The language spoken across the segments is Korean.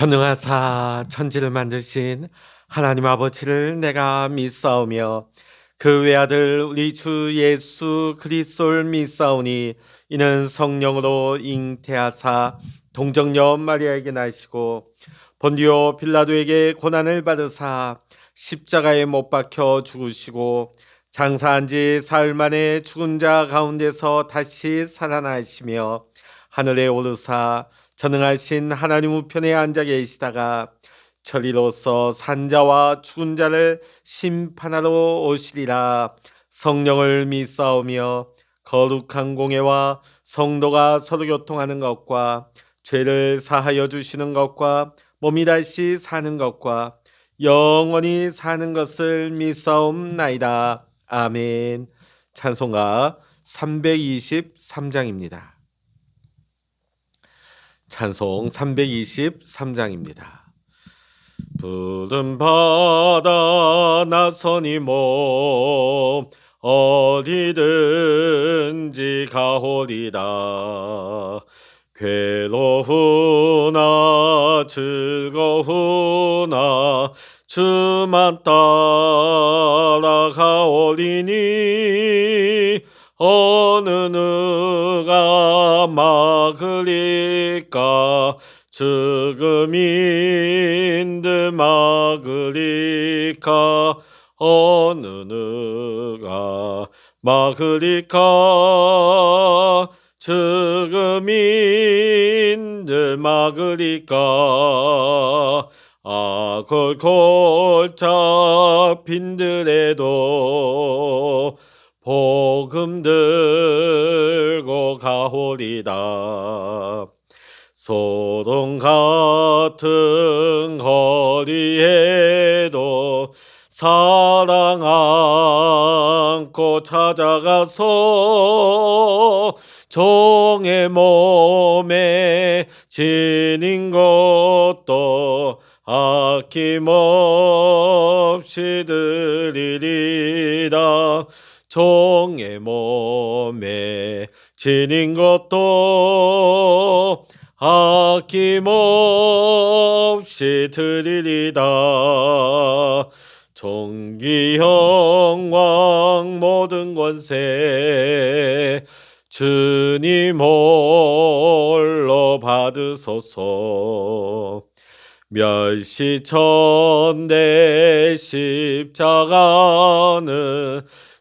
전능하사 천지를 만드신 하나님 아버지를 내가 믿사오며 그 외아들 우리 주 예수 그리스도를 믿사오니 이는 성령으로 잉태하사 동정녀 마리아에게 나시고 본디오 빌라도에게 고난을 받으사 십자가에 못 박혀 죽으시고 장사한 지 사흘 만에 죽은 자 가운데서 다시 살아나시며 하늘에 오르사 전능하신 하나님 우편에 앉아 계시다가 저리로서 산자와 죽은 자를 심판하러 오시리라. 성령을 믿사오며 거룩한 공회와 성도가 서로 교통하는 것과 죄를 사하여 주시는 것과 몸이 다시 사는 것과 영원히 사는 것을 믿사옵나이다. 아멘. 찬송가 323장입니다. 찬송 323장입니다. 푸른 바다 나서니 몸 어디든지 가오리다. 괴로우나 즐거우나 주만 따라가오리니 어느 누가 막으리까. 죽음인들 막으리까. 어느 누가 막으리까. 죽음인들 막으리까. 골골 잡힌들에도 복음 들고 가오리다. 소돔 같은 거리에도 사랑 안고 찾아가서 종의 몸에 지닌 것도 아낌없이 드리리라. 종의 몸에 지닌 것도 아낌없이 드리리다. 존귀 영광 모든 권세 주님 홀로 받으소서. 멸시천대 십자가는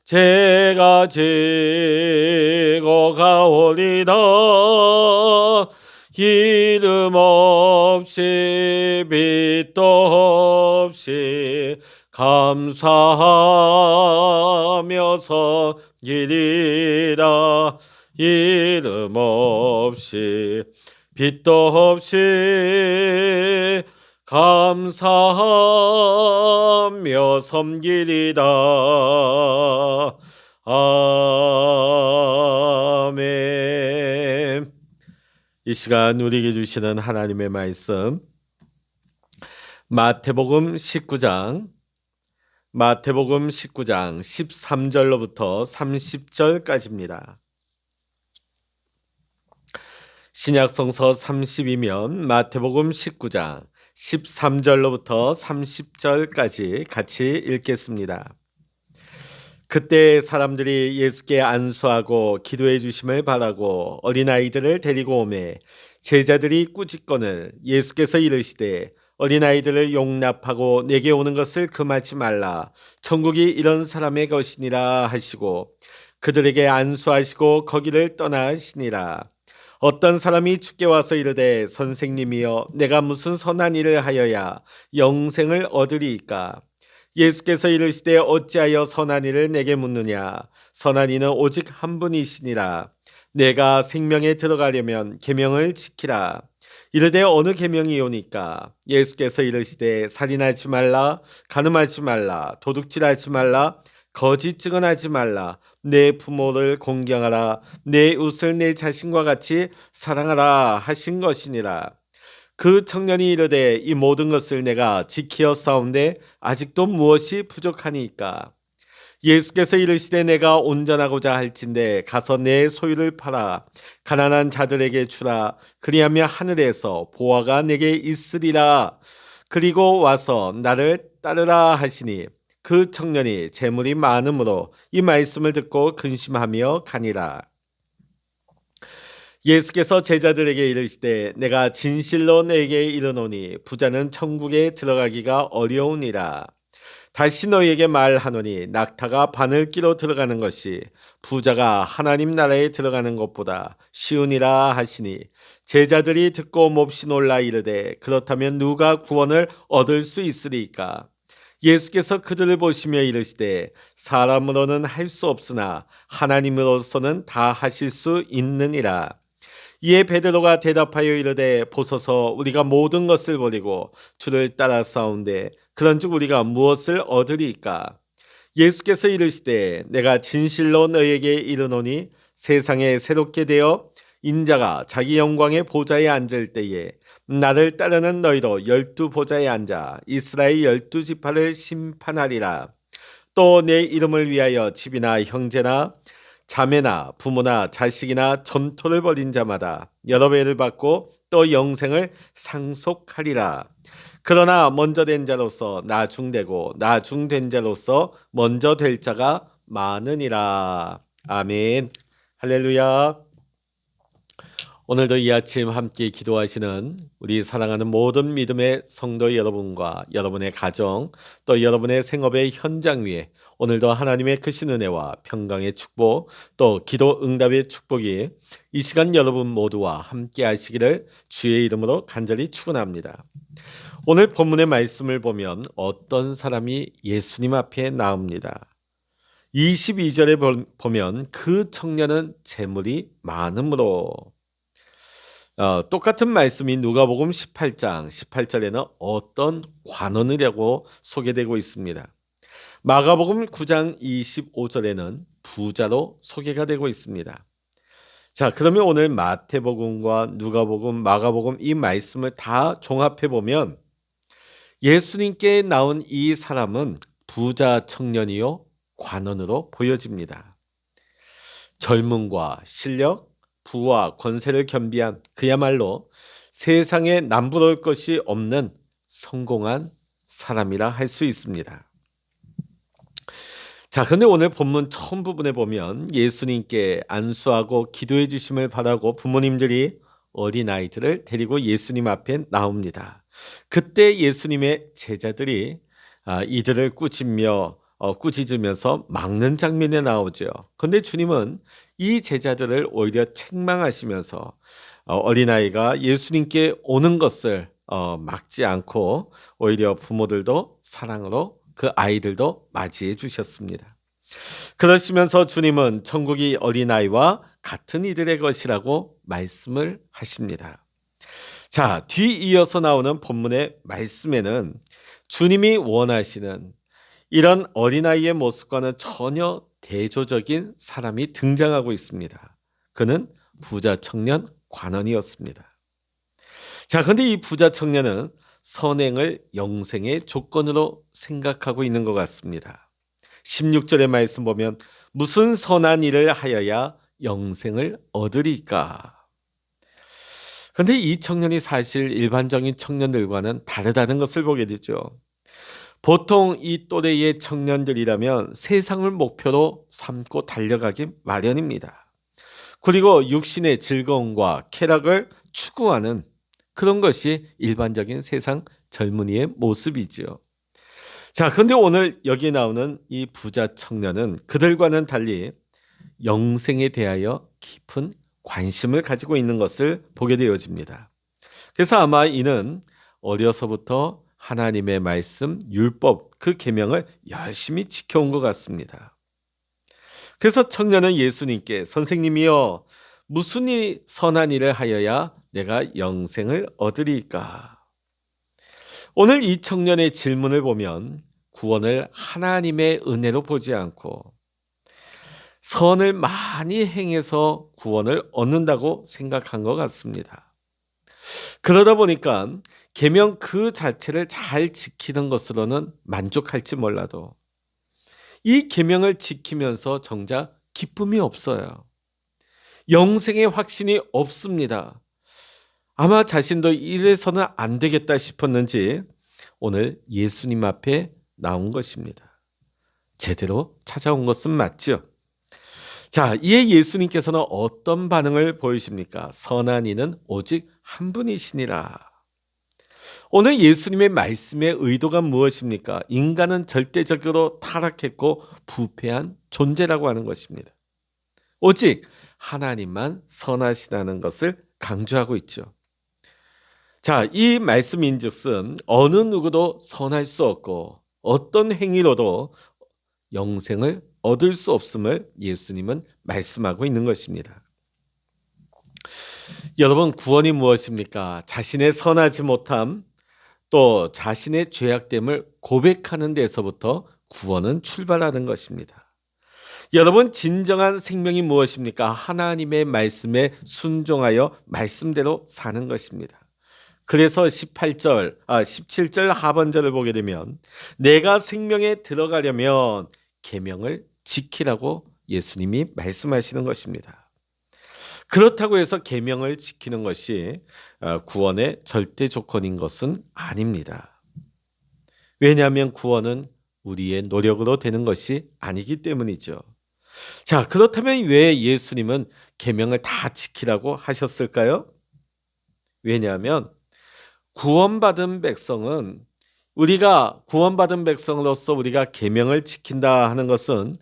제가 지고 가오리다. 이름 없이 빛도 없이 감사하며 섬기리라. 이름 없이 빛도 없이 감사하며 섬기리라. 아멘. 이 시간 우리에게 주시는 하나님의 말씀 마태복음 19장 13절로부터 30절까지입니다. 신약성서 30이면 마태복음 19장 13절로부터 30절까지 같이 읽겠습니다. 그때 사람들이 예수께 안수하고 기도해 주심을 바라고 어린아이들을 데리고 오매 제자들이 꾸짖거늘 예수께서 이르시되 어린아이들을 용납하고 내게 오는 것을 금하지 말라. 천국이 이런 사람의 것이니라 하시고 그들에게 안수하시고 거기를 떠나시니라. 어떤 사람이 주께 와서 이르되 선생님이여 내가 무슨 선한 일을 하여야 영생을 얻으리이까. 예수께서 이르시되 어찌하여 선한 일을 내게 묻느냐. 선한 이는 오직 한 분이시니라. 내가 생명에 들어가려면 계명을 지키라. 이르되 어느 계명이오니까. 예수께서 이르시되 살인하지 말라, 간음하지 말라, 도둑질하지 말라, 거짓 증언하지 말라, 내 부모를 공경하라, 내 이웃을 내 자신과 같이 사랑하라 하신 것이니라. 그 청년이 이르되 이 모든 것을 내가 지키어 싸운데 아직도 무엇이 부족하니까. 예수께서 이르시되 내가 온전하고자 할진대 가서 내 소유를 팔아 가난한 자들에게 주라. 그리하면 하늘에서 보화가 내게 있으리라. 그리고 와서 나를 따르라 하시니 그 청년이 재물이 많음으로 이 말씀을 듣고 근심하며 가니라. 예수께서 제자들에게 이르시되 내가 진실로 너에게 이르노니 부자는 천국에 들어가기가 어려우니라. 다시 너희에게 말하노니 낙타가 바늘기로 들어가는 것이 부자가 하나님 나라에 들어가는 것보다 쉬우니라 하시니 제자들이 듣고 몹시 놀라 이르되 그렇다면 누가 구원을 얻을 수 있으리까? 예수께서 그들을 보시며 이르시되 사람으로는 할 수 없으나 하나님으로서는 다 하실 수 있느니라. 이에 베드로가 대답하여 이르되 보소서 우리가 모든 것을 버리고 주를 따라 싸운데 그런즉 우리가 무엇을 얻으리까? 예수께서 이르시되 내가 진실로 너희에게 이르노니 세상에 새롭게 되어 인자가 자기 영광의 보좌에 앉을 때에 나를 따르는 너희도 12보좌에 앉아 이스라엘 12지파를 심판하리라. 또 내 이름을 위하여 집이나 형제나 자매나 부모나 자식이나 전토를 벌인 자마다 여러 배를 받고 또 영생을 상속하리라. 그러나 먼저 된 자로서 나중되고 나중된 자로서 먼저 될 자가 많으니라. 아멘. 할렐루야. 오늘도 이 아침 함께 기도하시는 우리 사랑하는 모든 믿음의 성도 여러분과 여러분의 가정 또 여러분의 생업의 현장 위에 오늘도 하나님의 크신 은혜와 평강의 축복 또 기도 응답의 축복이 이 시간 여러분 모두와 함께 하시기를 주의 이름으로 간절히 축원합니다. 오늘 본문의 말씀을 보면 어떤 사람이 예수님 앞에 나옵니다. 22절에 보면 그 청년은 재물이 많음으로 똑같은 말씀이 누가복음 18장 18절에는 어떤 관원이라고 소개되고 있습니다. 마가복음 9장 25절에는 부자로 소개가 되고 있습니다. 자, 그러면 오늘 마태복음과 누가복음, 마가복음 이 말씀을 다 종합해 보면 예수님께 나온 이 사람은 부자 청년이요 관원으로 보여집니다. 젊음과 실력, 부와 권세를 겸비한 그야말로 세상에 남부러울 것이 없는 성공한 사람이라 할 수 있습니다. 자, 근데 오늘 본문 처음 부분에 보면 예수님께 안수하고 기도해 주심을 바라고 부모님들이 어린아이들을 데리고 예수님 앞에 나옵니다. 그때 예수님의 제자들이 이들을 꾸짖으면서 막는 장면에 나오죠. 그런데 주님은 이 제자들을 오히려 책망하시면서 어린아이가 예수님께 오는 것을 막지 않고 오히려 부모들도 사랑으로 그 아이들도 맞이해 주셨습니다. 그러시면서 주님은 천국이 어린아이와 같은 이들의 것이라고 말씀을 하십니다. 자, 뒤이어서 나오는 본문의 말씀에는 주님이 원하시는 이런 어린아이의 모습과는 전혀 대조적인 사람이 등장하고 있습니다. 그는 부자 청년 관원이었습니다. 자, 그런데 이 부자 청년은 선행을 영생의 조건으로 생각하고 있는 것 같습니다. 16절의 말씀 보면 무슨 선한 일을 하여야 영생을 얻으리까? 그런데 이 청년이 사실 일반적인 청년들과는 다르다는 것을 보게 되죠. 보통 이 또래의 청년들이라면 세상을 목표로 삼고 달려가기 마련입니다. 그리고 육신의 즐거움과 쾌락을 추구하는 그런 것이 일반적인 세상 젊은이의 모습이지요. 자, 그런데 오늘 여기 나오는 이 부자 청년은 그들과는 달리 영생에 대하여 깊은 관심을 가지고 있는 것을 보게 되어집니다. 그래서 아마 이는 어려서부터 하나님의 말씀, 율법, 그 계명을 열심히 지켜온 것 같습니다. 그래서 청년은 예수님께 선생님이여 무슨 선한 일을 하여야 내가 영생을 얻으리까? 오늘 이 청년의 질문을 보면 구원을 하나님의 은혜로 보지 않고 선을 많이 행해서 구원을 얻는다고 생각한 것 같습니다. 그러다 보니까 계명 그 자체를 잘 지키는 것으로는 만족할지 몰라도 이 계명을 지키면서 정작 기쁨이 없어요. 영생의 확신이 없습니다. 아마 자신도 이래서는 안 되겠다 싶었는지 오늘 예수님 앞에 나온 것입니다. 제대로 찾아온 것은 맞죠? 자, 이에 예수님께서는 어떤 반응을 보이십니까? 선한 이는 오직 한 분이시니라. 오늘 예수님의 말씀의 의도가 무엇입니까? 인간은 절대적으로 타락했고 부패한 존재라고 하는 것입니다. 오직 하나님만 선하시다는 것을 강조하고 있죠. 자, 이 말씀인즉슨 어느 누구도 선할 수 없고 어떤 행위로도 영생을 얻을 수 없음을 예수님은 말씀하고 있는 것입니다. 여러분, 구원이 무엇입니까? 자신의 선하지 못함, 또 자신의 죄악됨을 고백하는 데서부터 구원은 출발하는 것입니다. 여러분, 진정한 생명이 무엇입니까? 하나님의 말씀에 순종하여 말씀대로 사는 것입니다. 그래서 17절 하반절을 보게 되면 내가 생명에 들어가려면 계명을 지키라고 예수님이 말씀하시는 것입니다. 그렇다고 해서 계명을 지키는 것이 구원의 절대 조건인 것은 아닙니다. 왜냐하면 구원은 우리의 노력으로 되는 것이 아니기 때문이죠. 자, 그렇다면 왜 예수님은 계명을 다 지키라고 하셨을까요? 왜냐하면 구원받은 백성으로서 우리가 계명을 지킨다 하는 것은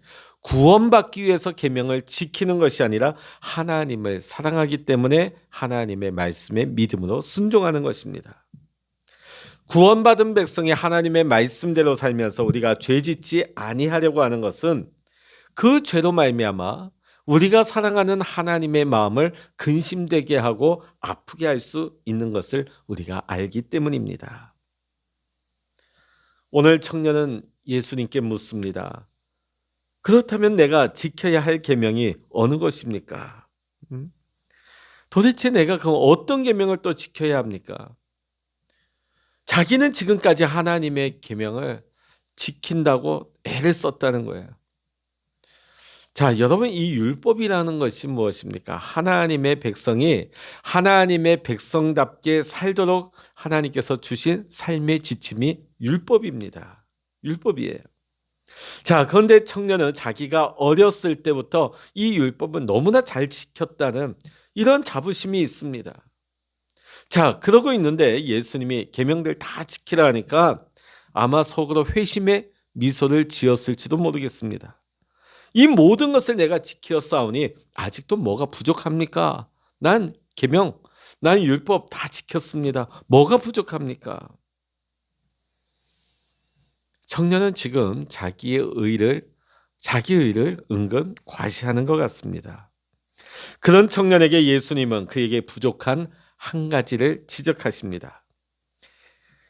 구원받기 위해서 계명을 지키는 것이 아니라 하나님을 사랑하기 때문에 하나님의 말씀에 믿음으로 순종하는 것입니다. 구원받은 백성이 하나님의 말씀대로 살면서 우리가 죄짓지 아니하려고 하는 것은 그 죄로 말미암아 우리가 사랑하는 하나님의 마음을 근심되게 하고 아프게 할 수 있는 것을 우리가 알기 때문입니다. 오늘 청년은 예수님께 묻습니다. 그렇다면 내가 지켜야 할 계명이 어느 것입니까? 도대체 내가 그 어떤 계명을 또 지켜야 합니까? 자기는 지금까지 하나님의 계명을 지킨다고 애를 썼다는 거예요. 자, 여러분, 이 율법이라는 것이 무엇입니까? 하나님의 백성이 하나님의 백성답게 살도록 하나님께서 주신 삶의 지침이 율법입니다. 율법이에요. 자, 그런데 청년은 자기가 어렸을 때부터 이 율법은 너무나 잘 지켰다는 이런 자부심이 있습니다. 자, 그러고 있는데 예수님이 계명들 다 지키라 하니까 아마 속으로 회심의 미소를 지었을지도 모르겠습니다. 이 모든 것을 내가 지켰사오니 아직도 뭐가 부족합니까? 난 계명, 난 율법 다 지켰습니다. 뭐가 부족합니까? 청년은 지금 자기 의를 은근 과시하는 것 같습니다. 그런 청년에게 예수님은 그에게 부족한 한 가지를 지적하십니다.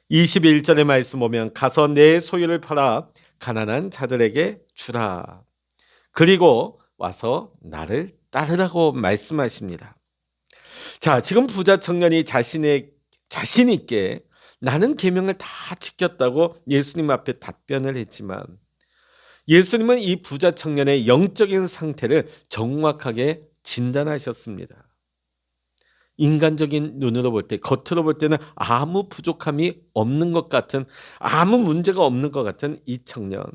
21절의 말씀 보면 가서 내 소유를 팔아 가난한 자들에게 주라. 그리고 와서 나를 따르라고 말씀하십니다. 자, 지금 부자 청년이 자신 있게 나는 계명을 다 지켰다고 예수님 앞에 답변을 했지만 예수님은 이 부자 청년의 영적인 상태를 정확하게 진단하셨습니다. 인간적인 눈으로 볼 때, 겉으로 볼 때는 아무 부족함이 없는 것 같은, 아무 문제가 없는 것 같은 이 청년.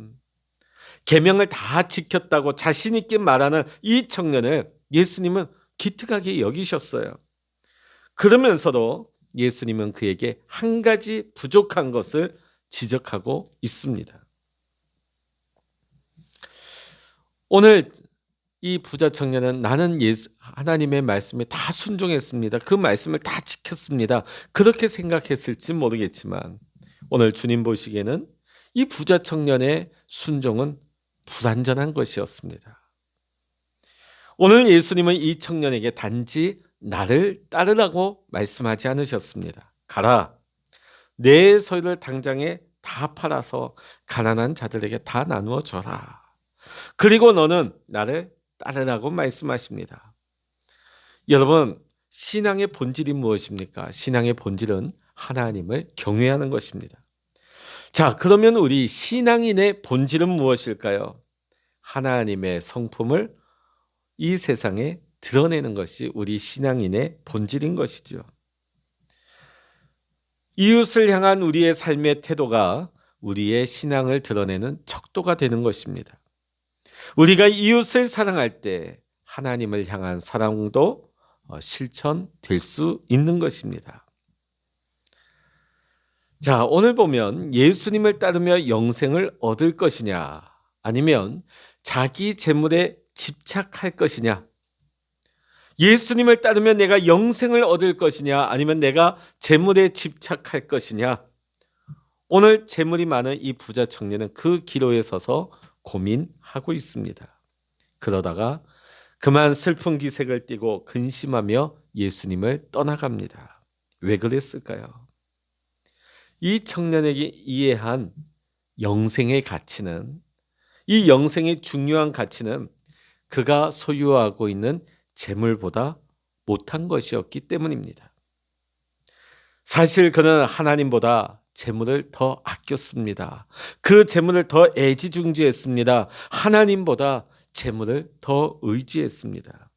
계명을 다 지켰다고 자신 있게 말하는 이 청년을 예수님은 기특하게 여기셨어요. 그러면서도 예수님은 그에게 한 가지 부족한 것을 지적하고 있습니다. 오늘 이 부자 청년은 나는 하나님의 말씀에 다 순종했습니다. 그 말씀을 다 지켰습니다. 그렇게 생각했을지 모르겠지만 오늘 주님 보시기에는 이 부자 청년의 순종은 불완전한 것이었습니다. 오늘 예수님은 이 청년에게 단지 나를 따르라고 말씀하지 않으셨습니다. 가라, 내 소유를 당장에 다 팔아서 가난한 자들에게 다 나누어 줘라. 그리고 너는 나를 따르라고 말씀하십니다. 여러분, 신앙의 본질이 무엇입니까? 신앙의 본질은 하나님을 경외하는 것입니다. 자, 그러면 우리 신앙인의 본질은 무엇일까요? 하나님의 성품을 이 세상에 드러내는 것이 우리 신앙인의 본질인 것이죠. 이웃을 향한 우리의 삶의 태도가 우리의 신앙을 드러내는 척도가 되는 것입니다. 우리가 이웃을 사랑할 때 하나님을 향한 사랑도 실천될 수 있는 것입니다. 자, 오늘 보면 예수님을 따르며 영생을 얻을 것이냐, 아니면 자기 재물에 집착할 것이냐, 예수님을 따르면 내가 영생을 얻을 것이냐, 아니면 내가 재물에 집착할 것이냐. 오늘 재물이 많은 이 부자 청년은 그 기로에 서서 고민하고 있습니다. 그러다가 그만 슬픈 기색을 띠고 근심하며 예수님을 떠나갑니다. 왜 그랬을까요? 이 청년에게 이해한 영생의 가치는, 이 영생의 중요한 가치는 그가 소유하고 있는 재물보다 못한 것이었기 때문입니다. 사실 그는 하나님보다 재물을 더 아꼈습니다. 그 재물을 더 애지중지했습니다. 하나님보다 재물을 더 의지했습니다.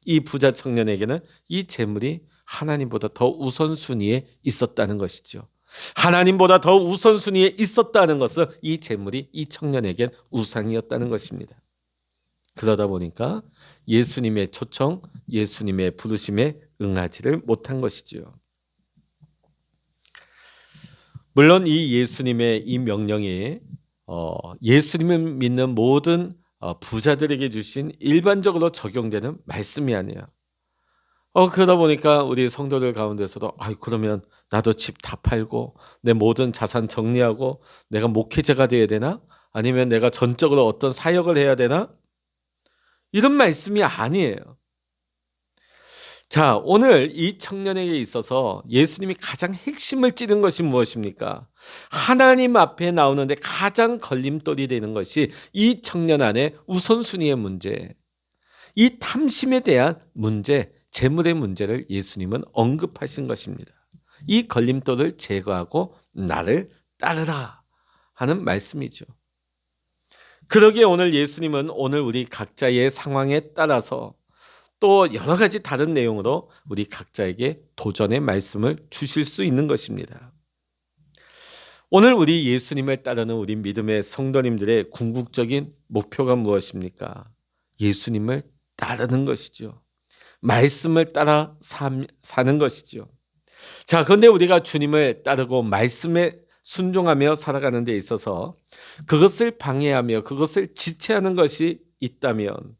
이 부자 청년에게는 이 재물이 하나님보다 더 우선순위에 있었다는 것이죠. 하나님보다 더 우선순위에 있었다는 것은 이 재물이 이 청년에겐 우상이었다는 것입니다. 그러다 보니까 예수님의 초청, 예수님의 부르심에 응하지를 못한 것이지요. 물론 이 예수님의 이 명령이 예수님을 믿는 모든 부자들에게 주신 일반적으로 적용되는 말씀이 아니에요. 그러다 보니까 우리 성도들 가운데서도 그러면 나도 집 다 팔고 내 모든 자산 정리하고 내가 목회자가 되어야 되나? 아니면 내가 전적으로 어떤 사역을 해야 되나? 이런 말씀이 아니에요. 자, 오늘 이 청년에게 있어서 예수님이 가장 핵심을 찌른 것이 무엇입니까? 하나님 앞에 나오는데 가장 걸림돌이 되는 것이 이 청년 안에 우선순위의 문제, 이 탐심에 대한 문제, 재물의 문제를 예수님은 언급하신 것입니다. 이 걸림돌을 제거하고 나를 따르라 하는 말씀이죠. 그러기에 오늘 예수님은 오늘 우리 각자의 상황에 따라서 또 여러 가지 다른 내용으로 우리 각자에게 도전의 말씀을 주실 수 있는 것입니다. 오늘 우리 예수님을 따르는 우리 믿음의 성도님들의 궁극적인 목표가 무엇입니까? 예수님을 따르는 것이죠. 말씀을 따라 사는 것이죠. 자, 그런데 우리가 주님을 따르고 말씀에 순종하며 살아가는 데 있어서 그것을 방해하며 그것을 지체하는 것이 있다면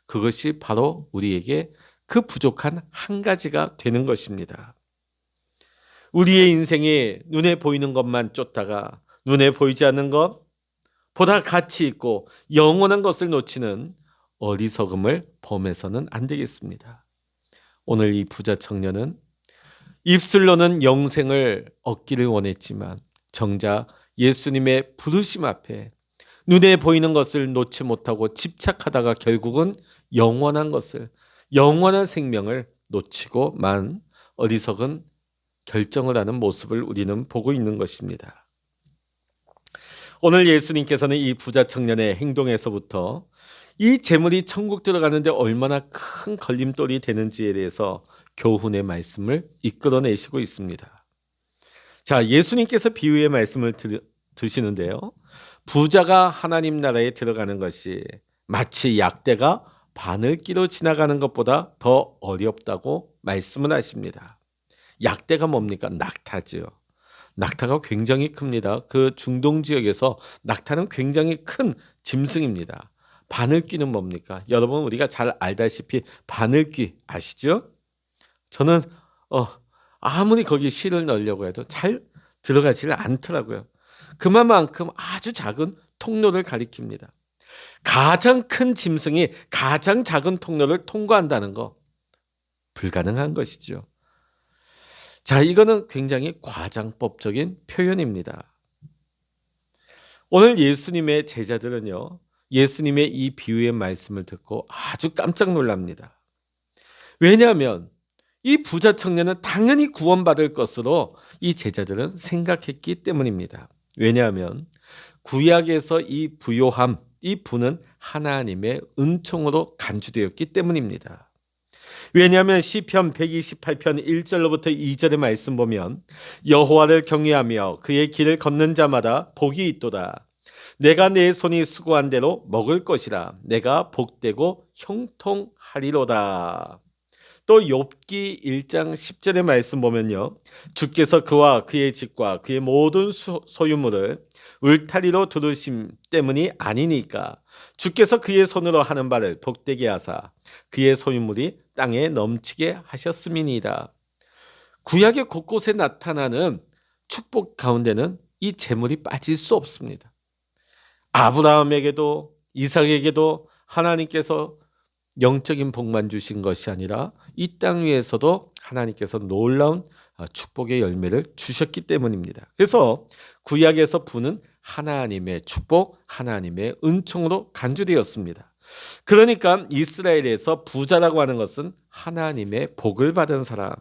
그것이 바로 우리에게 그 부족한 한 가지가 되는 것입니다. 우리의 인생이 눈에 보이는 것만 쫓다가 눈에 보이지 않는 것, 보다 가치 있고 영원한 것을 놓치는 어리석음을 범해서는 안 되겠습니다. 오늘 이 부자 청년은 입술로는 영생을 얻기를 원했지만 정작 예수님의 부르심 앞에 눈에 보이는 것을 놓지 못하고 집착하다가 결국은 영원한 것을, 영원한 생명을 놓치고 만 어리석은 결정을 하는 모습을 우리는 보고 있는 것입니다. 오늘 예수님께서는 이 부자 청년의 행동에서부터 이 재물이 천국 들어가는데 얼마나 큰 걸림돌이 되는지에 대해서 교훈의 말씀을 이끌어내시고 있습니다. 자, 예수님께서 비유의 말씀을 드시는데요. 부자가 하나님 나라에 들어가는 것이 마치 약대가 바늘기로 지나가는 것보다 더 어렵다고 말씀을 하십니다. 약대가 뭡니까? 낙타죠. 낙타가 굉장히 큽니다. 그 중동 지역에서 낙타는 굉장히 큰 짐승입니다. 바늘귀는 뭡니까? 여러분 우리가 잘 알다시피 바늘귀 아시죠? 저는 아무리 거기 실을 넣으려고 해도 잘 들어가지를 않더라고요. 그만큼 아주 작은 통로를 가리킵니다. 가장 큰 짐승이 가장 작은 통로를 통과한다는 거 불가능한 것이죠. 자, 이거는 굉장히 과장법적인 표현입니다. 오늘 예수님의 제자들은요, 예수님의 이 비유의 말씀을 듣고 아주 깜짝 놀랍니다. 왜냐하면 이 부자 청년은 당연히 구원받을 것으로 이 제자들은 생각했기 때문입니다. 왜냐하면 구약에서 이 부요함, 이 부는 하나님의 은총으로 간주되었기 때문입니다. 왜냐하면 시편 128편 1절로부터 2절의 말씀 보면 여호와를 경외하며 그의 길을 걷는 자마다 복이 있도다. 내가 내 손이 수고한 대로 먹을 것이라. 내가 복되고 형통하리로다. 또 욥기 1장 10절의 말씀 보면요. 주께서 그와 그의 집과 그의 모든 소유물을 울타리로 두르심 때문이 아니니까 주께서 그의 손으로 하는 바를 복되게 하사 그의 소유물이 땅에 넘치게 하셨음이니이다. 구약의 곳곳에 나타나는 축복 가운데는 이 재물이 빠질 수 없습니다. 아브라함에게도 이삭에게도 하나님께서 영적인 복만 주신 것이 아니라 이 땅 위에서도 하나님께서 놀라운 축복의 열매를 주셨기 때문입니다. 그래서 구약에서 부는 하나님의 축복, 하나님의 은총으로 간주되었습니다. 그러니까 이스라엘에서 부자라고 하는 것은 하나님의 복을 받은 사람,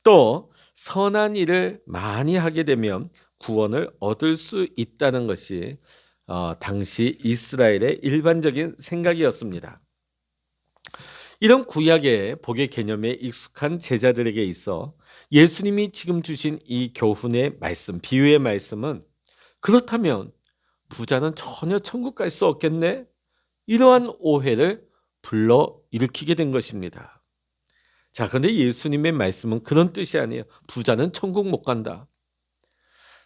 또 선한 일을 많이 하게 되면 구원을 얻을 수 있다는 것이 당시 이스라엘의 일반적인 생각이었습니다. 이런 구약의 복의 개념에 익숙한 제자들에게 있어 예수님이 지금 주신 이 교훈의 말씀, 비유의 말씀은 그렇다면 부자는 전혀 천국 갈 수 없겠네? 이러한 오해를 불러일으키게 된 것입니다. 자, 그런데 예수님의 말씀은 그런 뜻이 아니에요. 부자는 천국 못 간다.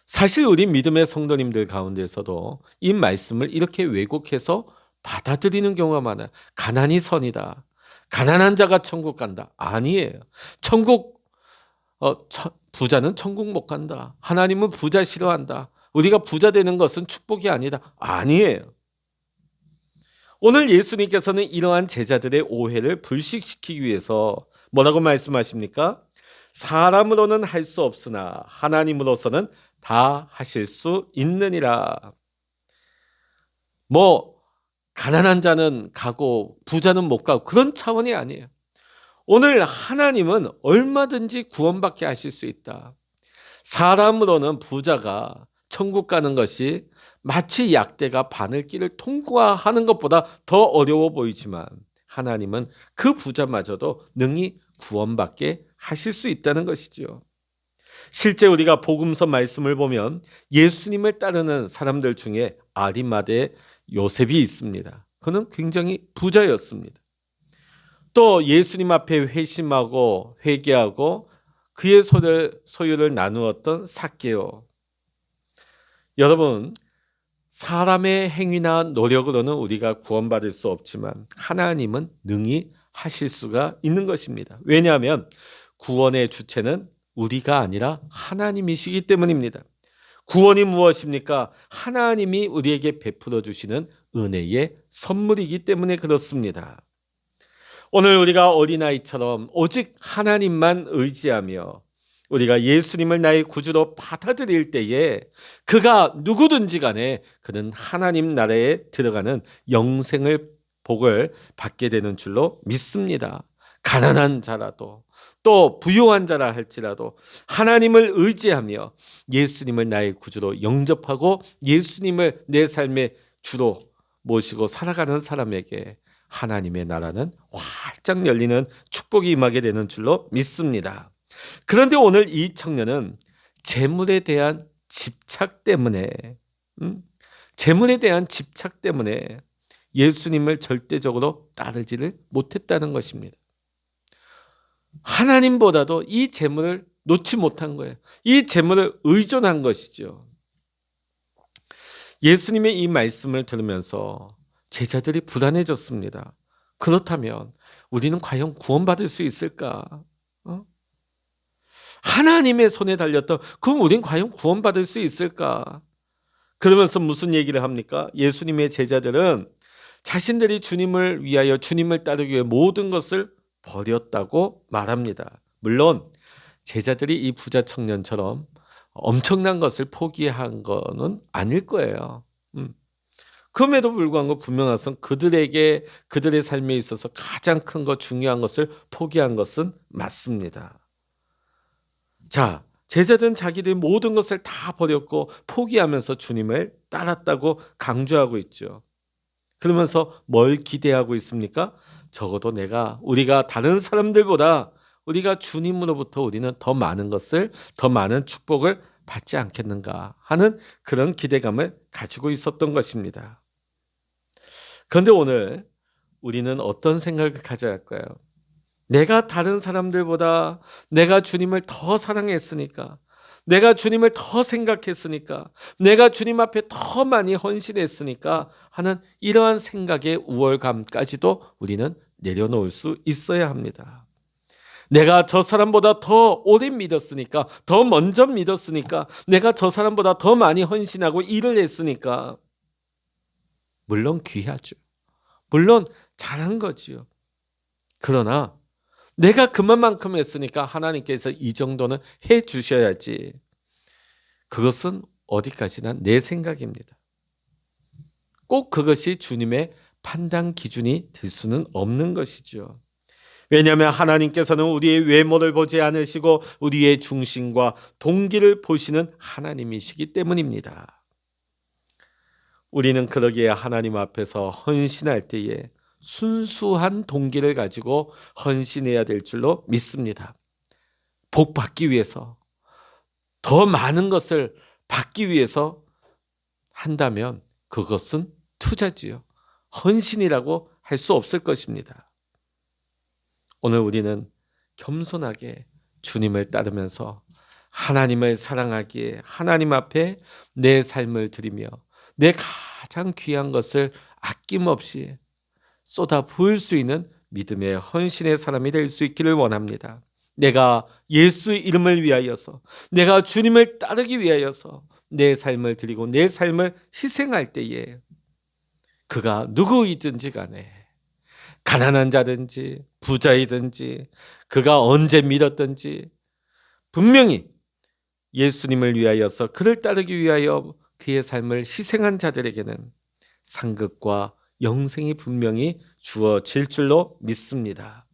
사실 우리 믿음의 성도님들 가운데서도 이 말씀을 이렇게 왜곡해서 받아들이는 경우가 많아요. 가난이 선이다. 가난한 자가 천국 간다. 아니에요. 부자는 천국 못 간다. 하나님은 부자 싫어한다. 우리가 부자 되는 것은 축복이 아니다. 아니에요. 오늘 예수님께서는 이러한 제자들의 오해를 불식시키기 위해서 뭐라고 말씀하십니까? 사람으로는 할 수 없으나 하나님으로서는 다 하실 수 있느니라. 가난한 자는 가고 부자는 못 가고 그런 차원이 아니에요. 오늘 하나님은 얼마든지 구원받게 하실 수 있다. 사람으로는 부자가 천국 가는 것이 마치 약대가 바늘길을 통과하는 것보다 더 어려워 보이지만 하나님은 그 부자마저도 능히 구원받게 하실 수 있다는 것이죠. 실제 우리가 복음서 말씀을 보면 예수님을 따르는 사람들 중에 아리마대 요셉이 있습니다. 그는 굉장히 부자였습니다. 또 예수님 앞에 회심하고 회개하고 그의 소유를 나누었던 삭개오. 여러분, 사람의 행위나 노력으로는 우리가 구원받을 수 없지만 하나님은 능히 하실 수가 있는 것입니다. 왜냐하면 구원의 주체는 우리가 아니라 하나님이시기 때문입니다. 구원이 무엇입니까? 하나님이 우리에게 베풀어 주시는 은혜의 선물이기 때문에 그렇습니다. 오늘 우리가 어린아이처럼 오직 하나님만 의지하며 우리가 예수님을 나의 구주로 받아들일 때에 그가 누구든지 간에 그는 하나님 나라에 들어가는 영생을 복을 받게 되는 줄로 믿습니다. 가난한 자라도 또 부유한 자라 할지라도 하나님을 의지하며 예수님을 나의 구주로 영접하고 예수님을 내 삶의 주로 모시고 살아가는 사람에게 하나님의 나라는 활짝 열리는 축복이 임하게 되는 줄로 믿습니다. 그런데 오늘 이 청년은 재물에 대한 집착 때문에 예수님을 절대적으로 따르지를 못했다는 것입니다. 하나님보다도 이 재물을 놓지 못한 거예요. 이 재물을 의존한 것이죠. 예수님의 이 말씀을 들으면서 제자들이 불안해졌습니다. 그렇다면 우리는 과연 구원받을 수 있을까? 하나님의 손에 달렸던 그럼 우리는 과연 구원받을 수 있을까? 그러면서 무슨 얘기를 합니까? 예수님의 제자들은 자신들이 주님을 위하여 주님을 따르기 위해 모든 것을 버렸다고 말합니다. 물론 제자들이 이 부자 청년처럼 엄청난 것을 포기한 거는 아닐 거예요. 그럼에도 불구하고 분명한 것은 그들의 삶에 있어서 가장 큰 것, 중요한 것을 포기한 것은 맞습니다. 자, 제자들은 자기들이 모든 것을 다 버렸고 포기하면서 주님을 따랐다고 강조하고 있죠. 그러면서 뭘 기대하고 있습니까? 적어도 우리가 다른 사람들보다 우리가 주님으로부터 우리는 더 많은 것을, 더 많은 축복을 받지 않겠는가 하는 그런 기대감을 가지고 있었던 것입니다. 그런데 오늘 우리는 어떤 생각을 가져야 할까요? 내가 다른 사람들보다 내가 주님을 더 사랑했으니까, 내가 주님을 더 생각했으니까, 내가 주님 앞에 더 많이 헌신했으니까 하는 이러한 생각의 우월감까지도 우리는 내려놓을 수 있어야 합니다. 내가 저 사람보다 더 오래 믿었으니까, 더 먼저 믿었으니까, 내가 저 사람보다 더 많이 헌신하고 일을 했으니까, 물론 귀하죠. 물론 잘한 거지요. 그러나 내가 그만큼 했으니까 하나님께서 이 정도는 해 주셔야지. 그것은 어디까지나 내 생각입니다. 꼭 그것이 주님의 판단 기준이 될 수는 없는 것이죠. 왜냐하면 하나님께서는 우리의 외모를 보지 않으시고 우리의 중심과 동기를 보시는 하나님이시기 때문입니다. 우리는 그러기에 하나님 앞에서 헌신할 때에 순수한 동기를 가지고 헌신해야 될 줄로 믿습니다. 복 받기 위해서, 더 많은 것을 받기 위해서 한다면 그것은 투자지요. 헌신이라고 할 수 없을 것입니다. 오늘 우리는 겸손하게 주님을 따르면서 하나님을 사랑하기에 하나님 앞에 내 삶을 드리며 내 가장 귀한 것을 아낌없이 쏟아 부을 수 있는 믿음의 헌신의 사람이 될 수 있기를 원합니다. 내가 예수 이름을 위하여서, 내가 주님을 따르기 위하여서 내 삶을 드리고 내 삶을 희생할 때에 그가 누구이든지 간에, 가난한 자든지 부자이든지 그가 언제 믿었든지 분명히 예수님을 위하여서 그를 따르기 위하여 그의 삶을 희생한 자들에게는 상급과 영생이 분명히 주어질 줄로 믿습니다.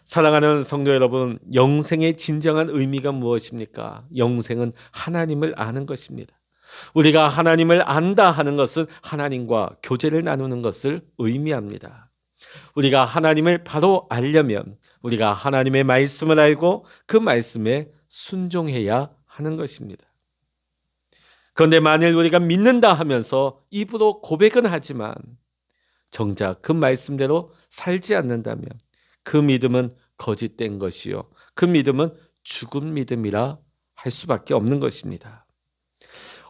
사랑하는 성도 여러분, 영생의 진정한 의미가 무엇입니까? 영생은 하나님을 아는 것입니다. 우리가 하나님을 안다 하는 것은 하나님과 교제를 나누는 것을 의미합니다. 우리가 하나님을 바로 알려면 우리가 하나님의 말씀을 알고 그 말씀에 순종해야 하는 것입니다. 그런데 만일 우리가 믿는다 하면서 입으로 고백은 하지만 정작 그 말씀대로 살지 않는다면 그 믿음은 거짓된 것이요, 그 믿음은 죽은 믿음이라 할 수밖에 없는 것입니다.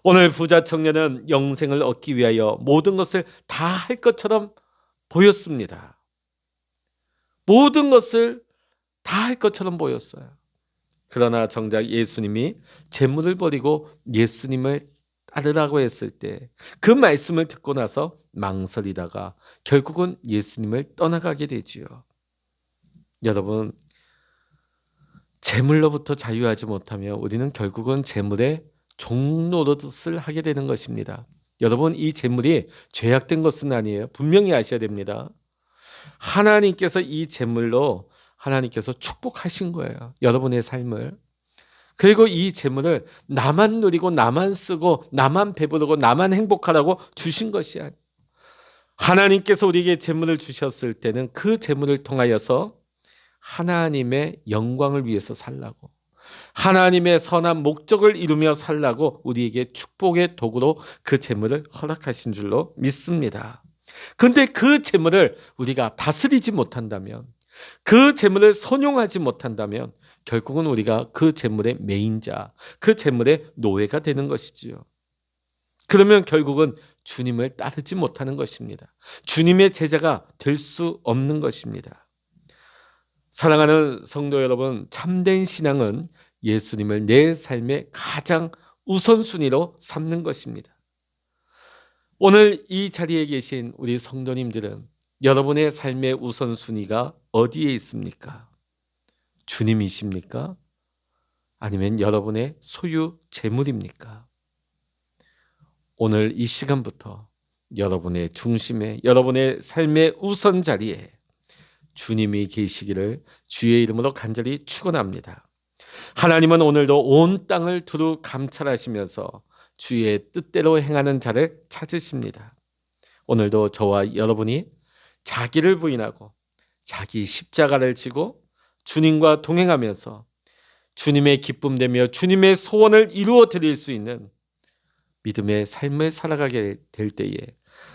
오늘 부자 청년은 영생을 얻기 위하여 모든 것을 다 할 것처럼 보였습니다. 모든 것을 다 할 것처럼 보였어요. 그러나 정작 예수님이 재물을 버리고 예수님을 따르라고 했을 때 그 말씀을 듣고 나서 망설이다가 결국은 예수님을 떠나가게 되지요. 여러분, 재물로부터 자유하지 못하면 우리는 결국은 재물의 종노릇을 하게 되는 것입니다. 여러분, 이 재물이 죄악된 것은 아니에요. 분명히 아셔야 됩니다. 하나님께서 이 재물로 하나님께서 축복하신 거예요. 여러분의 삶을. 그리고 이 재물을 나만 누리고 나만 쓰고 나만 배부르고 나만 행복하라고 주신 것이 아니에요. 하나님께서 우리에게 재물을 주셨을 때는 그 재물을 통하여서 하나님의 영광을 위해서 살라고, 하나님의 선한 목적을 이루며 살라고 우리에게 축복의 도구로 그 재물을 허락하신 줄로 믿습니다. 그런데 그 재물을 우리가 다스리지 못한다면, 그 재물을 선용하지 못한다면 결국은 우리가 그 재물의 매인자, 그 재물의 노예가 되는 것이지요. 그러면 결국은 주님을 따르지 못하는 것입니다. 주님의 제자가 될 수 없는 것입니다. 사랑하는 성도 여러분, 참된 신앙은 예수님을 내 삶의 가장 우선순위로 삼는 것입니다. 오늘 이 자리에 계신 우리 성도님들은 여러분의 삶의 우선순위가 어디에 있습니까? 주님이십니까? 아니면 여러분의 소유 재물입니까? 오늘 이 시간부터 여러분의 중심에, 여러분의 삶의 우선 자리에 주님이 계시기를 주의 이름으로 간절히 축원합니다. 하나님은 오늘도 온 땅을 두루 감찰하시면서 주의 뜻대로 행하는 자를 찾으십니다. 오늘도 저와 여러분이 자기를 부인하고 자기 십자가를 지고 주님과 동행하면서 주님의 기쁨 되며 주님의 소원을 이루어 드릴 수 있는 믿음의 삶을 살아가게 될 때에,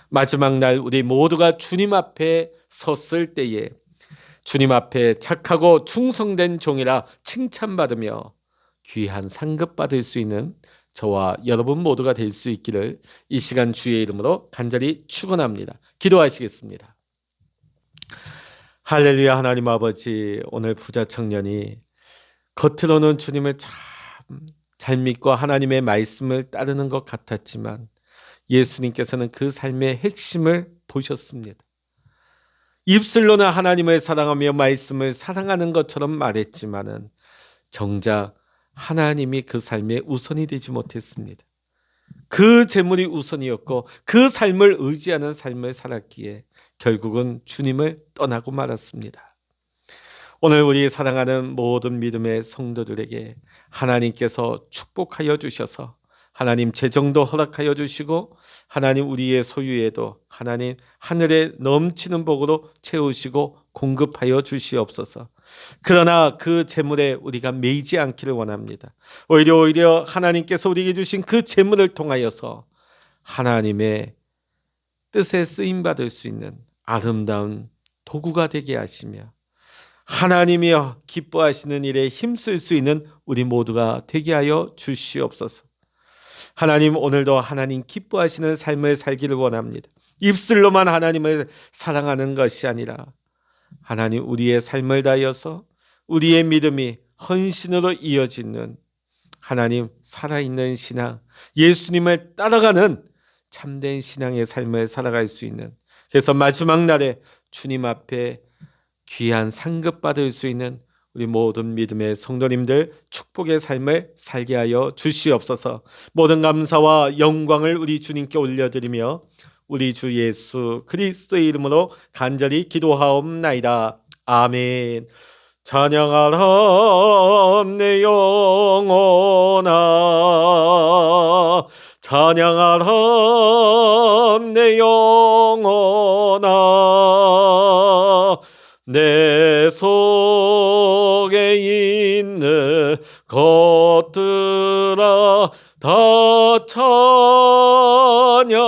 마지막 날 우리 모두가 주님 앞에 섰을 때에 주님 앞에 착하고 충성된 종이라 칭찬받으며 귀한 상급 받을 수 있는 저와 여러분 모두가 될 수 있기를 이 시간 주의 이름으로 간절히 축원합니다. 기도하시겠습니다. 할렐루야. 하나님 아버지, 오늘 부자 청년이 겉으로는 주님을 잘 믿고 하나님의 말씀을 따르는 것 같았지만 예수님께서는 그 삶의 핵심을 보셨습니다. 입술로는 하나님을 사랑하며 말씀을 사랑하는 것처럼 말했지만은 정작 하나님이 그 삶의 우선이 되지 못했습니다. 그 재물이 우선이었고 그 삶을 의지하는 삶을 살았기에 결국은 주님을 떠나고 말았습니다. 오늘 우리 사랑하는 모든 믿음의 성도들에게 하나님께서 축복하여 주셔서 하나님 재정도 허락하여 주시고 하나님 우리의 소유에도 하나님 하늘에 넘치는 복으로 채우시고 공급하여 주시옵소서. 그러나 그 재물에 우리가 매이지 않기를 원합니다. 오히려 하나님께서 우리에게 주신 그 재물을 통하여서 하나님의 뜻에 쓰임받을 수 있는 아름다운 도구가 되게 하시며 하나님이 기뻐하시는 일에 힘쓸 수 있는 우리 모두가 되게 하여 주시옵소서. 하나님, 오늘도 하나님 기뻐하시는 삶을 살기를 원합니다. 입술로만 하나님을 사랑하는 것이 아니라 하나님 우리의 삶을 다하여서 우리의 믿음이 헌신으로 이어지는 하나님 살아있는 신앙, 예수님을 따라가는 참된 신앙의 삶을 살아갈 수 있는, 그래서 마지막 날에 주님 앞에 귀한 상급 받을 수 있는 우리 모든 믿음의 성도님들 축복의 삶을 살게 하여 주시옵소서. 모든 감사와 영광을 우리 주님께 올려드리며 우리 주 예수 그리스도의 이름으로 간절히 기도하옵나이다. 아멘. 찬양하라 내 영혼아, 찬양하라 내 영혼아, 내 속에 있는 것들아 다 찬양하라.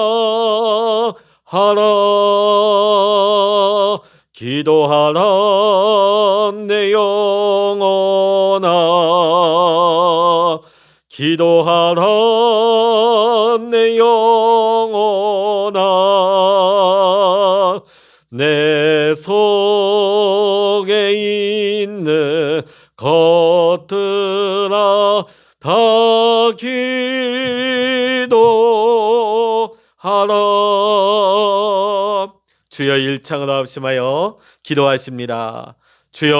기도하라 내 영혼아, 기도하라 내 영혼아, 내 속에 있는 것들아 다 기도하라. 주여 일창으로 합심하여 기도하십니다. 주여